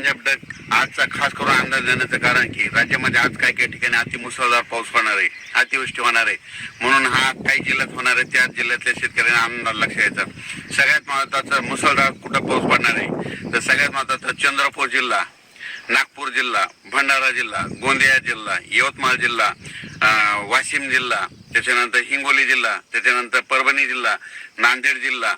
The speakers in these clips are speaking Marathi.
अपडेट आजचा खास करून अंदाज देण्याचं कारण की राज्यामध्ये आज काही काही ठिकाणी अतिमुसळधार पाऊस पडणार आहे, अतिवृष्टी होणार आहे. म्हणून हा काही जिल्ह्यात होणार आहे त्या जिल्ह्यातल्या शेतकऱ्यांना अंदाज लक्ष द्यायचा. सगळ्यात महत्त्वाचा मुसळधार कुठं पाऊस पडणार आहे तर सगळ्यात महत्त्वाचं चंद्रपूर जिल्हा, नागपूर जिल्हा, भंडारा जिल्हा, गोंदिया जिल्हा, यवतमाळ जिल्हा, वाशिम जिल्हा, त्याच्यानंतर हिंगोली जिल्हा, त्याच्यानंतर परभणी जिल्हा, नांदेड जिल्हा,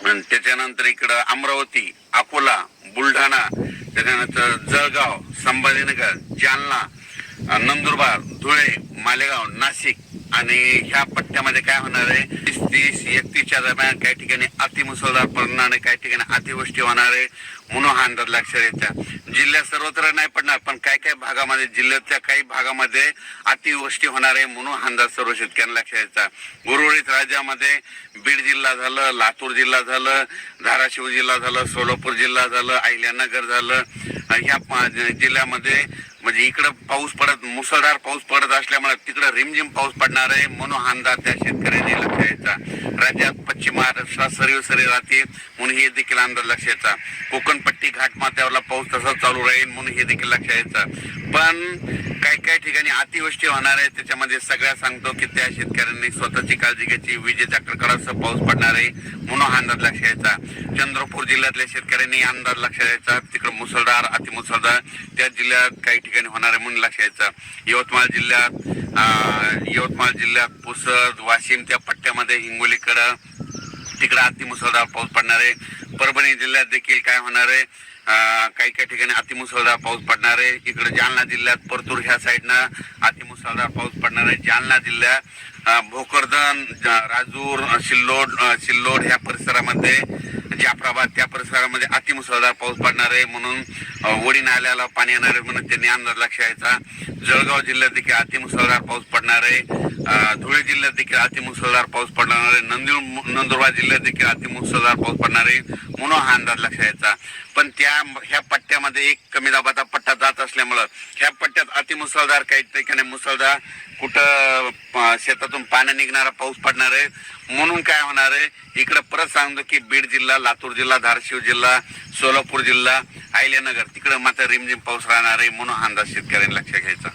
त्याच्यानंतर इकडं अमरावती, अकोला, बुलढाणा, त्याच्यानंतर जळगाव, संभाजीनगर, जालना, नंदुरबार, धुळे, मालेगाव, नाशिक आणि ह्या पट्ट्यामध्ये काय होणार आहे 30-31च्या दरम्यान काही ठिकाणी अतिमुसळधार पडणार आहे, काही ठिकाणी अतिवृष्टी होणार आहे. म्हणून हा अंदाज लक्षात घ्यायचा. जिल्ह्यात सर्वत्र नाही पडणार पण काही काही भागामध्ये जिल्ह्यातल्या काही भागामध्ये अतिवृष्टी होणार आहे. म्हणून हा अंदाज सर्व शेतकऱ्यांना लक्षात घ्यायचा. उर्वरित राज्यामध्ये बीड जिल्हा झालं, लातूर जिल्हा झालं, धाराशिव जिल्हा झालं, सोलापूर जिल्हा झालं, अहिल्यानगर झालं, ह्या जिल्ह्यामध्ये म्हणजे इकडं पाऊस पडत मुसळधार पाऊस पडत असल्यामुळे तिकडं रिमझिम पाऊस पडणार आहे. म्हणून हा अंदाज त्या शेतकऱ्यांनी लक्ष द्यायचा. राज्यात पश्चिम महाराष्ट्रात सरी राहते म्हणून हे देखील अंदाज लक्ष द्यायचा. कोकण पट्टी घाटमाथ्यावरला पाऊस तसाच चालू राहील म्हणून हे देखील लक्ष द्यायचा. पण काही ठिकाणी अतिवृष्टी होणार आहे त्याच्यामध्ये सगळ्या सांगतो की त्या शेतकऱ्यांनी स्वतःची काळजी घ्यायची. विजेच्या कडकडासह पाऊस पडणार आहे म्हणून हा अंदाज लक्ष द्यायचा. चंद्रपूर जिल्ह्यातल्या शेतकऱ्यांनी अंदाज लक्ष द्यायचा. तिकडे मुसळधार अतिमुसळधार त्या जिल्ह्यात काही ठिकाणी होणार आहे म्हणून लक्ष द्यायचा. यवतमाळ जिल्ह्यात पुसद, वाशिम त्या पट्ट्यामध्ये हिंगोलीकडं तिकडे अतिमुसळधार पाऊस पडणार आहे. परभणी जिल्ह्यात देखील काय होणार आहे काही ठिकाणी अतिमुसळधार पाऊस पडणार आहे. इकडे जालना जिल्ह्यात परतूर ह्या साईडनं अतिमुसळधार पाऊस पडणार आहे. जालना जिल्ह्यात भोकरदन, राजूर, सिल्लोड ह्या परिसरामध्ये, जाफराबाद त्या परिसरामध्ये अतिमुसळधार पाऊस पडणार आहे. म्हणून वडी नाल्याला पाणी येणार आहे म्हणून त्यांनी अंदाज लक्ष द्यायचा. जळगाव जिल्ह्यात देखील अतिमुसळधार पाऊस पडणार आहे. धुळे जिल्ह्यात देखील अतिमुसळधार पाऊस पडणार आहे. नंदुरबार जिल्ह्यात देखील अतिमुसळधार पाऊस पडणार आहे म्हणून हा अंदाज लक्ष द्यायचा. पण ह्या पट्ट्यामध्ये एक कमी दाबाचा पट्टा जात असल्यामुळं ह्या पट्ट्यात अतिमुसळधार काही ठिकाणी मुसळधार कुठं शेतातून पाणी निघणारा पाऊस पडणार आहे. म्हणून काय होणार आहे इकडे परत सांगतो की बीड जिल्हा, लातूर जिल्हा, धाराशिव जिल्हा, सोलापूर जिल्हा, अहिल्यानगर तिकडे मात्र रिमझिम पाऊस राहणार आहे. म्हणून हा अंदाज शेतकऱ्यांनी लक्ष घ्यायचा.